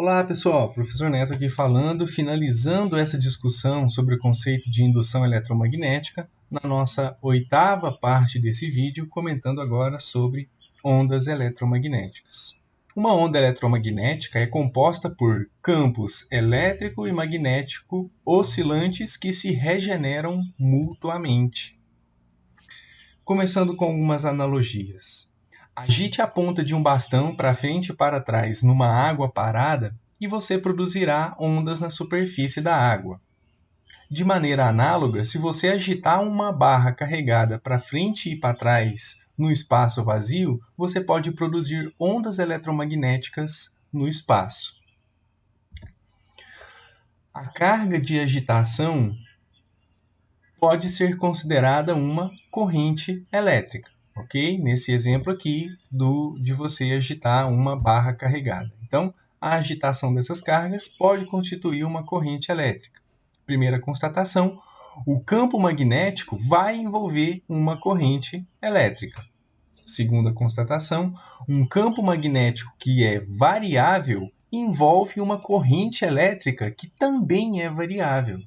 Olá pessoal, professor Neto aqui falando, finalizando essa discussão sobre o conceito de indução eletromagnética, na nossa oitava parte desse vídeo, comentando agora sobre ondas eletromagnéticas. Uma onda eletromagnética é composta por campos elétrico e magnético oscilantes que se regeneram mutuamente. Começando com algumas analogias. Agite a ponta de um bastão para frente e para trás numa água parada e você produzirá ondas na superfície da água. De maneira análoga, se você agitar uma barra carregada para frente e para trás no espaço vazio, você pode produzir ondas eletromagnéticas no espaço. A carga de agitação pode ser considerada uma corrente elétrica. Ok? Nesse exemplo aqui de você agitar uma barra carregada. Então, a agitação dessas cargas pode constituir uma corrente elétrica. Primeira constatação, o campo magnético vai envolver uma corrente elétrica. Segunda constatação, um campo magnético que é variável envolve uma corrente elétrica que também é variável.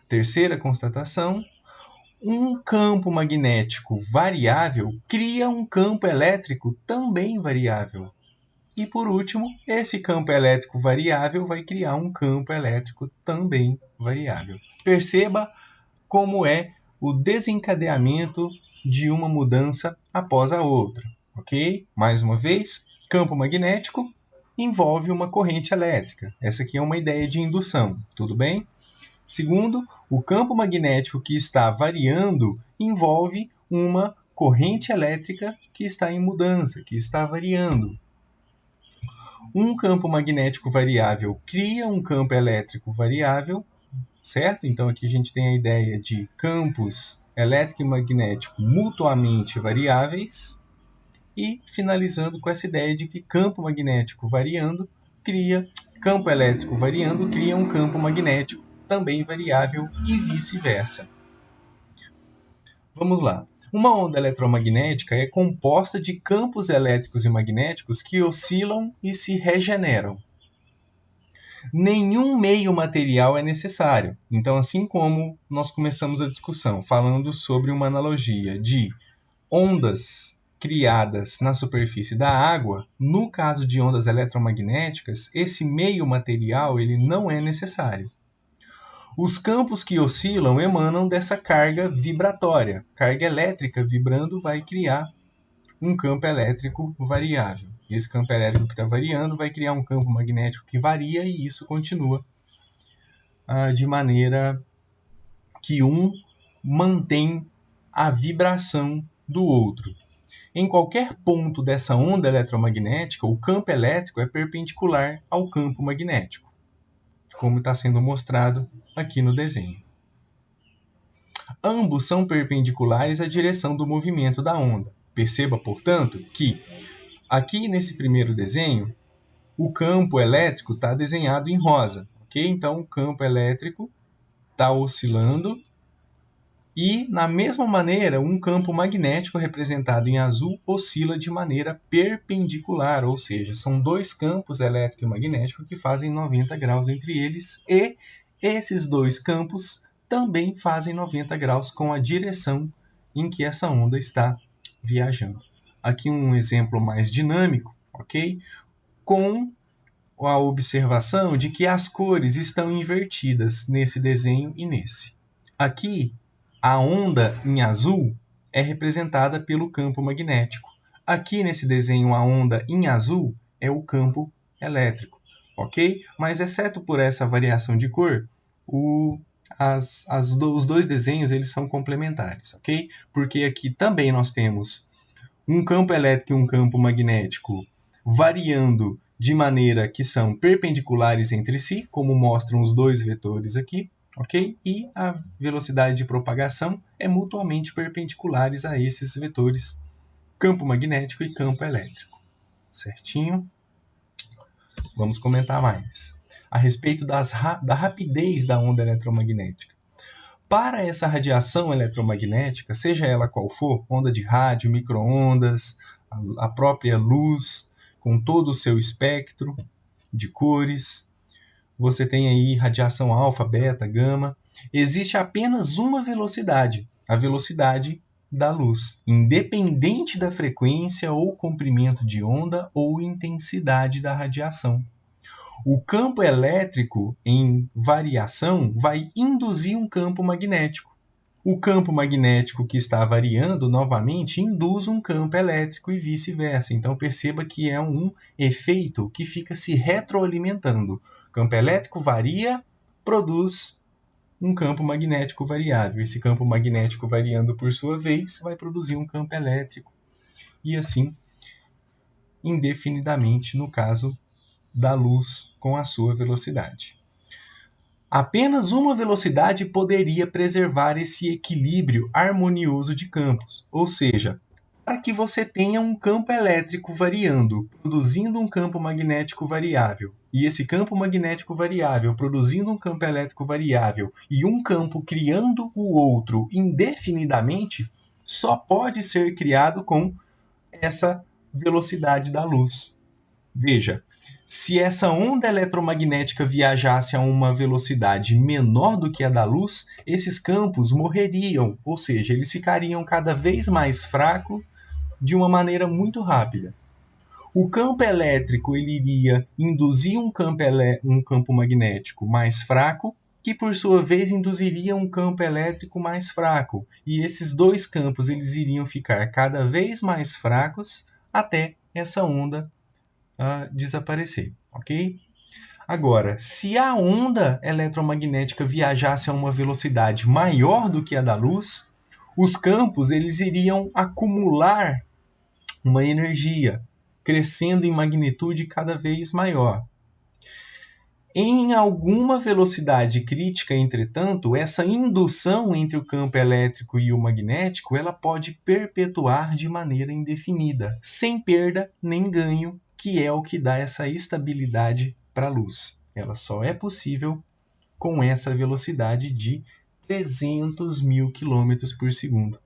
Terceira constatação, um campo magnético variável cria um campo elétrico também variável. E por último, esse campo elétrico variável vai criar um campo elétrico também variável. Perceba como é o desencadeamento de uma mudança após a outra. Ok? Mais uma vez, campo magnético envolve uma corrente elétrica. Essa aqui é uma ideia de indução, tudo bem? Segundo, o campo magnético que está variando envolve uma corrente elétrica que está em mudança, que está variando. Um campo magnético variável cria um campo elétrico variável, certo? Então aqui a gente tem a ideia de campos elétrico e magnético mutuamente variáveis. E finalizando com essa ideia de que campo magnético variando campo elétrico variando cria um campo magnético também variável e vice-versa. Vamos lá. Uma onda eletromagnética é composta de campos elétricos e magnéticos que oscilam e se regeneram. Nenhum meio material é necessário. Então, assim como nós começamos a discussão falando sobre uma analogia de ondas criadas na superfície da água, no caso de ondas eletromagnéticas, esse meio material ele não é necessário. Os campos que oscilam emanam dessa carga vibratória. Carga elétrica vibrando vai criar um campo elétrico variável. Esse campo elétrico que está variando vai criar um campo magnético que varia e isso continua de maneira que um mantém a vibração do outro. Em qualquer ponto dessa onda eletromagnética, o campo elétrico é perpendicular ao campo magnético, como está sendo mostrado aqui no desenho. Ambos são perpendiculares à direção do movimento da onda. Perceba, portanto, que aqui nesse primeiro desenho, o campo elétrico está desenhado em rosa. Okay? Então, o campo elétrico está oscilando e, na mesma maneira, um campo magnético representado em azul oscila de maneira perpendicular, ou seja, são dois campos elétrico e magnético que fazem 90 graus entre eles e esses dois campos também fazem 90 graus com a direção em que essa onda está viajando. Aqui um exemplo mais dinâmico, ok? Com a observação de que as cores estão invertidas nesse desenho e nesse. Aqui, a onda em azul é representada pelo campo magnético. Aqui nesse desenho, a onda em azul é o campo elétrico. Ok? Mas exceto por essa variação de cor, os dois desenhos eles são complementares, ok? Porque aqui também nós temos um campo elétrico e um campo magnético variando de maneira que são perpendiculares entre si, como mostram os dois vetores aqui, ok? E a velocidade de propagação é mutuamente perpendiculares a esses vetores, campo magnético e campo elétrico. Certinho? Vamos comentar mais a respeito da rapidez da onda eletromagnética. Para essa radiação eletromagnética, seja ela qual for, onda de rádio, micro-ondas, a própria luz, com todo o seu espectro, de cores, você tem aí radiação alfa, beta, gama. Existe apenas uma velocidade, a velocidade da luz, independente da frequência ou comprimento de onda ou intensidade da radiação. O campo elétrico em variação vai induzir um campo magnético. O campo magnético que está variando novamente induz um campo elétrico e vice-versa. Então perceba que é um efeito que fica se retroalimentando. O campo elétrico varia, produz um campo magnético variável. Esse campo magnético variando por sua vez vai produzir um campo elétrico. E assim, indefinidamente, no caso da luz com a sua velocidade. Apenas uma velocidade poderia preservar esse equilíbrio harmonioso de campos, ou seja, para que você tenha um campo elétrico variando, produzindo um campo magnético variável, e esse campo magnético variável produzindo um campo elétrico variável, e um campo criando o outro indefinidamente, só pode ser criado com essa velocidade da luz. Veja, se essa onda eletromagnética viajasse a uma velocidade menor do que a da luz, esses campos morreriam, ou seja, eles ficariam cada vez mais fracos de uma maneira muito rápida. O campo elétrico ele iria induzir um campo magnético mais fraco, que por sua vez induziria um campo elétrico mais fraco. E esses dois campos eles iriam ficar cada vez mais fracos até essa onda desaparecer, ok? Agora, se a onda eletromagnética viajasse a uma velocidade maior do que a da luz, os campos eles iriam acumular uma energia, crescendo em magnitude cada vez maior. Em alguma velocidade crítica, entretanto, essa indução entre o campo elétrico e o magnético ela pode perpetuar de maneira indefinida, sem perda nem ganho, que é o que dá essa estabilidade para a luz. Ela só é possível com essa velocidade de 300 mil km por segundo.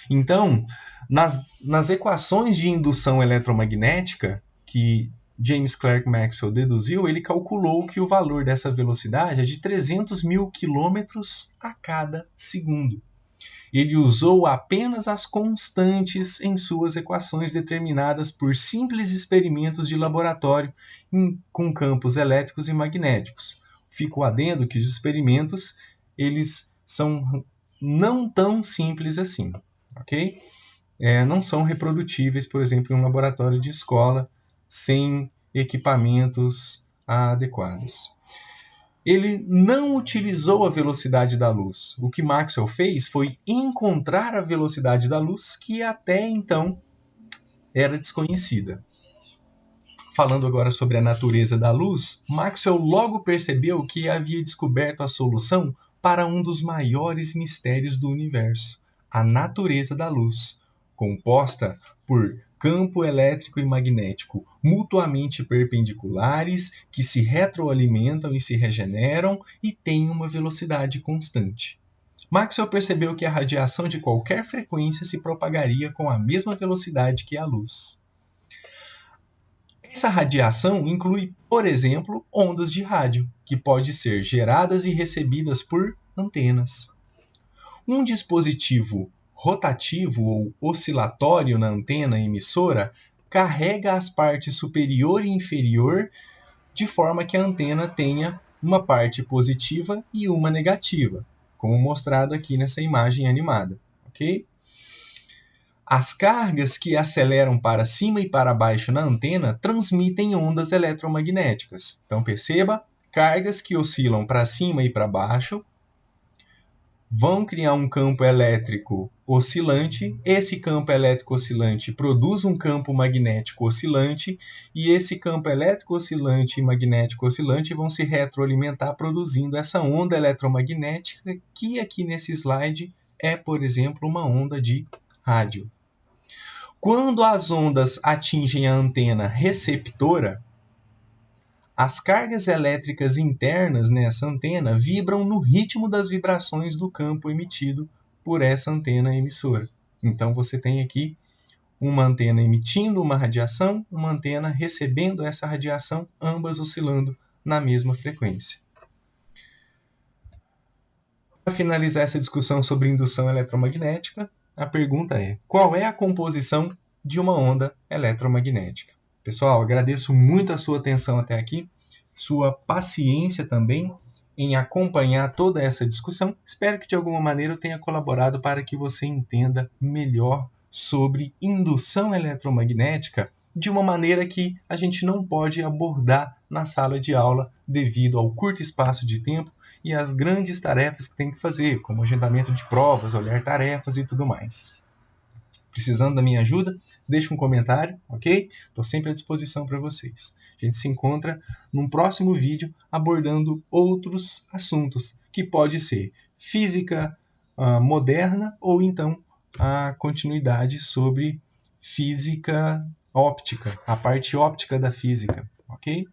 Então, nas equações de indução eletromagnética que James Clerk Maxwell deduziu, ele calculou que o valor dessa velocidade é de 300 mil quilômetros a cada segundo. Ele usou apenas as constantes em suas equações determinadas por simples experimentos de laboratório com campos elétricos e magnéticos. Fico adendo que os experimentos eles são não tão simples assim, ok? Não são reprodutíveis, por exemplo, em um laboratório de escola sem equipamentos adequados. Ele não utilizou a velocidade da luz. O que Maxwell fez foi encontrar a velocidade da luz que até então era desconhecida. Falando agora sobre a natureza da luz, Maxwell logo percebeu que havia descoberto a solução para um dos maiores mistérios do universo, a natureza da luz, composta por campo elétrico e magnético mutuamente perpendiculares que se retroalimentam e se regeneram e têm uma velocidade constante. Maxwell percebeu que a radiação de qualquer frequência se propagaria com a mesma velocidade que a luz. Essa radiação inclui, por exemplo, ondas de rádio, que podem ser geradas e recebidas por antenas. Um dispositivo rotativo ou oscilatório na antena emissora carrega as partes superior e inferior de forma que a antena tenha uma parte positiva e uma negativa, como mostrado aqui nessa imagem animada, ok? As cargas que aceleram para cima e para baixo na antena transmitem ondas eletromagnéticas. Então perceba, cargas que oscilam para cima e para baixo vão criar um campo elétrico oscilante, esse campo elétrico oscilante produz um campo magnético oscilante, e esse campo elétrico oscilante e magnético oscilante vão se retroalimentar produzindo essa onda eletromagnética, que aqui nesse slide é, por exemplo, uma onda de rádio. Quando as ondas atingem a antena receptora, as cargas elétricas internas nessa antena vibram no ritmo das vibrações do campo emitido por essa antena emissora. Então você tem aqui uma antena emitindo uma radiação, uma antena recebendo essa radiação, ambas oscilando na mesma frequência. Para finalizar essa discussão sobre indução eletromagnética, a pergunta é: qual é a composição de uma onda eletromagnética? Pessoal, agradeço muito a sua atenção até aqui, sua paciência também em acompanhar toda essa discussão. Espero que de alguma maneira eu tenha colaborado para que você entenda melhor sobre indução eletromagnética de uma maneira que a gente não pode abordar na sala de aula devido ao curto espaço de tempo e as grandes tarefas que tem que fazer, como agendamento de provas, olhar tarefas e tudo mais. Precisando da minha ajuda, deixe um comentário, ok? Estou sempre à disposição para vocês. A gente se encontra num próximo vídeo abordando outros assuntos, que pode ser física moderna ou então a continuidade sobre física óptica, a parte óptica da física, ok?